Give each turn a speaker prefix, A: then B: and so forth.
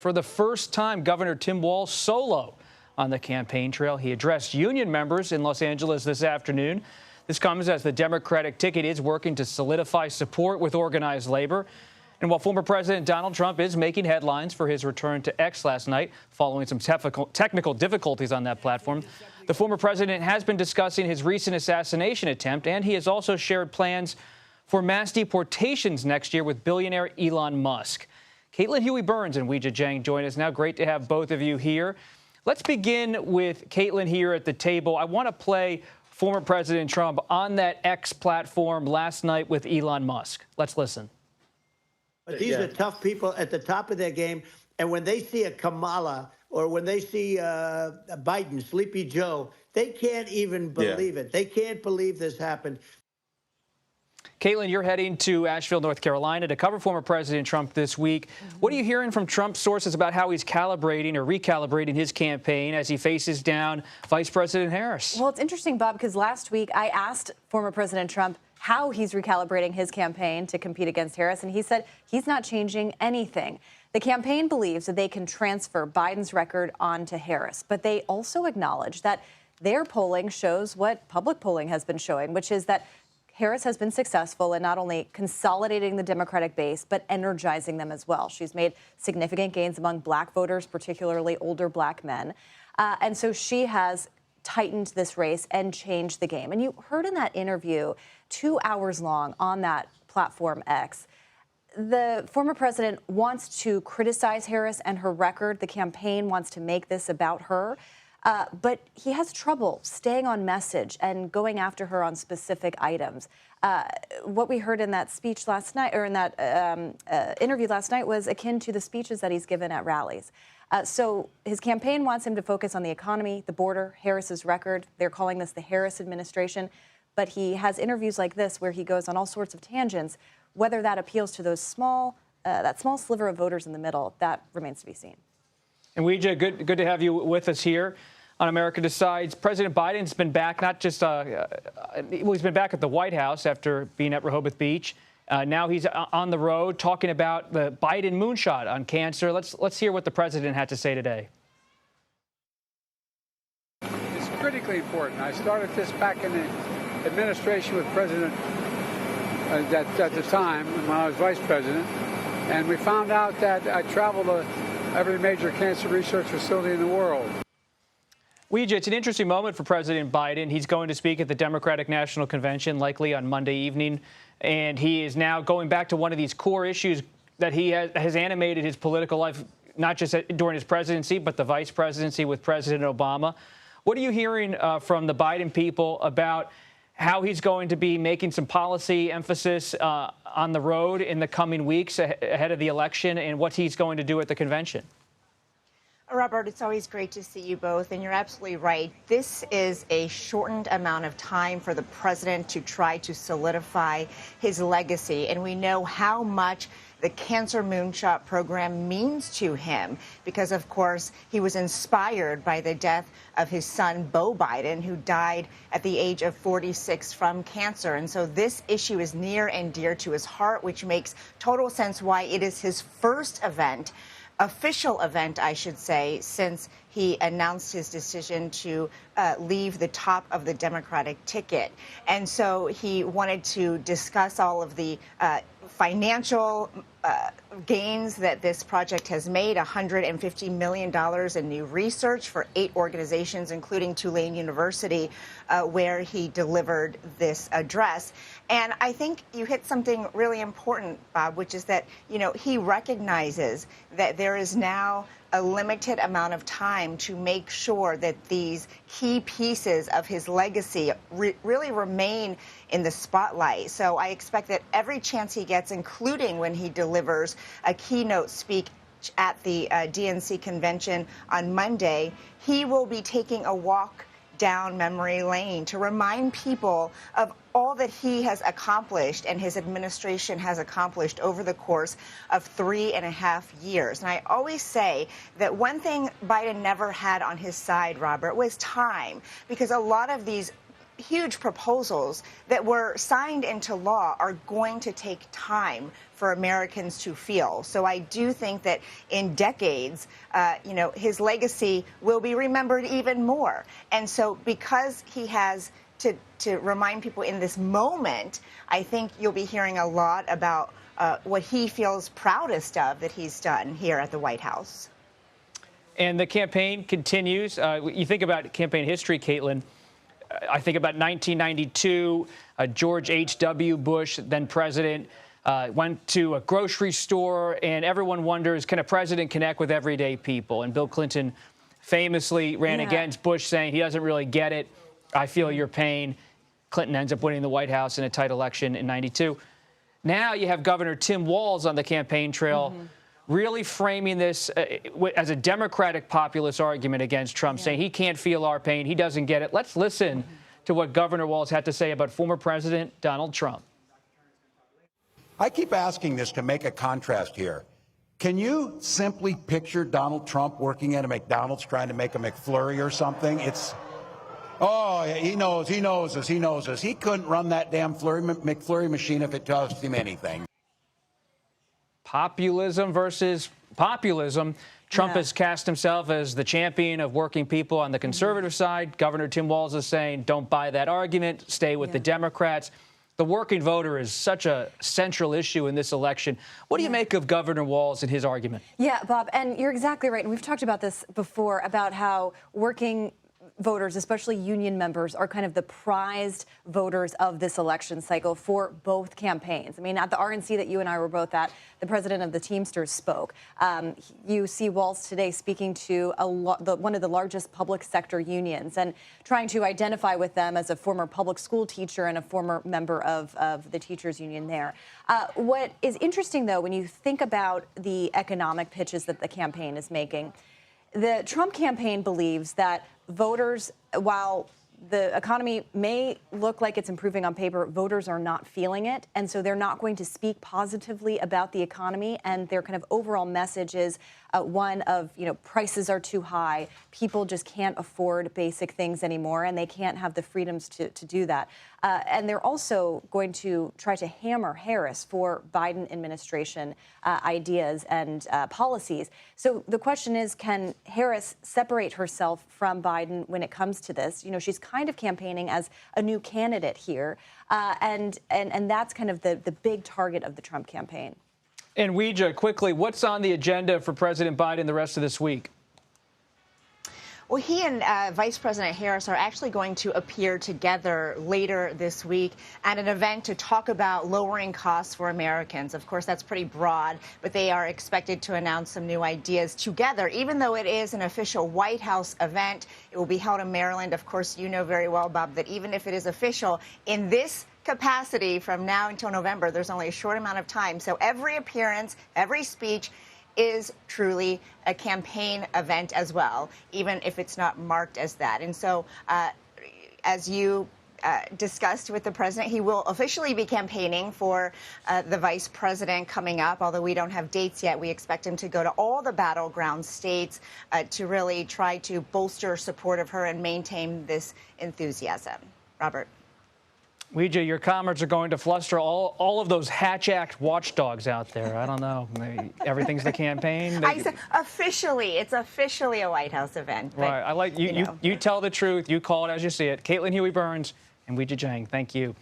A: For the first time, Governor Tim Walz solo on the campaign trail. He addressed union members in Los Angeles this afternoon. This comes as the Democratic ticket is working to solidify support with organized labor. And while former President Donald Trump is making headlines for his return to X last night, following some technical difficulties on that platform, the former president has been discussing his recent assassination attempt, and he has also shared plans for mass deportations next year with billionaire Elon Musk. Caitlin Huey-Burns and Weijia Jiang join us now. Great to have both of you here. Let's begin with Caitlin here at the table. I want to play former President Trump on that X platform last night with Elon Musk. Let's listen.
B: These are tough people at the top of their game. And when they see a Kamala or when they see Biden, Sleepy Joe, they can't even believe it. They can't believe this happened.
A: Caitlin, you're heading to Asheville, North Carolina to cover former President Trump this week. What are you hearing from Trump's sources about how he's calibrating or recalibrating his campaign as he faces down Vice President Harris?
C: Well, it's interesting, Bob, because last week I asked former President Trump how he's recalibrating his campaign to compete against Harris, and he said he's not changing anything. The campaign believes that they can transfer Biden's record onto Harris, but they also acknowledge that their polling shows what public polling has been showing, which is that Harris has been successful in not only consolidating the Democratic base, but energizing them as well. She's made significant gains among black voters, particularly older black men. And so she has tightened this race and changed the game. And you heard in that interview, 2 hours long on that platform X, the former president wants to criticize Harris and her record. The campaign wants to make this about her. But he has trouble staying on message and going after her on specific items. What we heard in that speech last night, or in that interview last night, was akin to the speeches that he's given at rallies. So his campaign wants him to focus on the economy, the border, Harris's record. They're calling this the Harris administration. But he has interviews like this where he goes on all sorts of tangents. Whether that appeals to those that small sliver of voters in the middle, that remains to be seen.
A: And Weijia, good to have you with us here on America Decides. President Biden's been back, not just he's been back at the White House after being at Rehoboth Beach. Now he's on the road talking about the Biden moonshot on cancer. Let's hear what the president had to say today.
D: It's critically important. I started this back in the administration with President at the time when I was vice president, and we found out that I traveled to every major cancer research facility in the world.
A: Weijia, it's an interesting moment for President Biden. He's going to speak at the Democratic National Convention, likely on Monday evening, and he is now going back to one of these core issues that he has animated his political life, not just during his presidency, but the vice presidency with President Obama. What are you hearing from the Biden people about how he's going to be making some policy emphasis on the road in the coming weeks ahead of the election, and what he's going to do at the convention?
E: Robert, it's always great to see you both, and you're absolutely right. This is a shortened amount of time for the president to try to solidify his legacy, and we know how much the Cancer Moonshot program means to him because, of course, he was inspired by the death of his son, Beau Biden, who died at the age of 46 from cancer. And so this issue is near and dear to his heart, which makes total sense why it is his first event, official event, I should say, since he announced his decision to leave the top of the Democratic ticket. And so he wanted to discuss all of the financial gains that this project has made, $150 million in new research for 8 organizations, including Tulane University, where he delivered this address. And I think you hit something really important, Bob, which is that, he recognizes that there is now a limited amount of time to make sure that these key pieces of his legacy really remain in the spotlight. So I expect that every chance he gets, including when he delivers a keynote speech at the DNC convention on Monday, he will be taking a walk down memory lane to remind people of all that he has accomplished and his administration has accomplished over the course of 3.5 years. And I always say that one thing Biden never had on his side, Robert, was time, because a lot of these huge proposals that were signed into law are going to take time for Americans to feel. So I do think that in decades, his legacy will be remembered even more. And so because he has to remind people in this moment, I think you'll be hearing a lot about what he feels proudest of that he's done here at the White House.
A: And the campaign continues. You think about campaign history, Caitlin. I think about 1992, George H.W. Bush, then president, went to a grocery store, and everyone wonders, can a president connect with everyday people? And Bill Clinton famously ran against Bush, saying he doesn't really get it. I feel your pain. Clinton ends up winning the White House in a tight election in 92. Now you have Governor Tim Walz on the campaign trail, really framing this as a Democratic populist argument against Trump, saying he can't feel our pain, he doesn't get it. Let's listen to what Governor Walz had to say about former President Donald Trump.
F: I keep asking this to make a contrast here. Can you simply picture Donald Trump working at a McDonald's trying to make a McFlurry or something? Oh, he knows us. He couldn't run that damn McFlurry machine if it cost him anything.
A: Populism versus populism. Trump has cast himself as the champion of working people on the conservative side. Governor Tim Walz is saying, don't buy that argument, stay with the Democrats. The working voter is such a central issue in this election. What do you make of Governor Walz and his argument?
C: Yeah, Bob, and you're exactly right. And we've talked about this before, about how working voters, especially union members, are kind of the prized voters of this election cycle for both campaigns. I mean, at the RNC that you and I were both at, the president of the Teamsters spoke. You see Walz today speaking to one of the largest public sector unions and trying to identify with them as a former public school teacher and a former member of the teachers union there. What is interesting, though, when you think about the economic pitches that the campaign is making, the Trump campaign believes that voters, while the economy may look like it's improving on paper, voters are not feeling it. And so they're not going to speak positively about the economy. And their kind of overall message is one of, prices are too high. People just can't afford basic things anymore, and they can't have the freedoms to do that. And they're also going to try to hammer Harris for Biden administration ideas and policies. So the question is, can Harris separate herself from Biden when it comes to this? She's kind of campaigning as a new candidate here. And that's kind of the big target of the Trump campaign.
A: And Weija, quickly, what's on the agenda for President Biden the rest of this week?
E: Well, he and Vice President Harris are actually going to appear together later this week at an event to talk about lowering costs for Americans. Of course, that's pretty broad, but they are expected to announce some new ideas together. Even though it is an official White House event, it will be held in Maryland. Of course, you know very well, Bob, that even if it is official, in this capacity from now until November, there's only a short amount of time. So every appearance, every speech is truly a campaign event as well, even if it's not marked as that. And so as you discussed with the president, he will officially be campaigning for the vice president coming up, although we don't have dates yet. We expect him to go to all the battleground states to really try to bolster support of her and maintain this enthusiasm. Robert.
A: Weija, your comments are going to fluster all of those Hatch Act watchdogs out there. I don't know. Maybe everything's the campaign.
E: I said officially. It's officially a White House event. But,
A: right. I like you. You tell the truth. You call it as you see it. Caitlin Huey-Burns and Weija Jiang, thank you.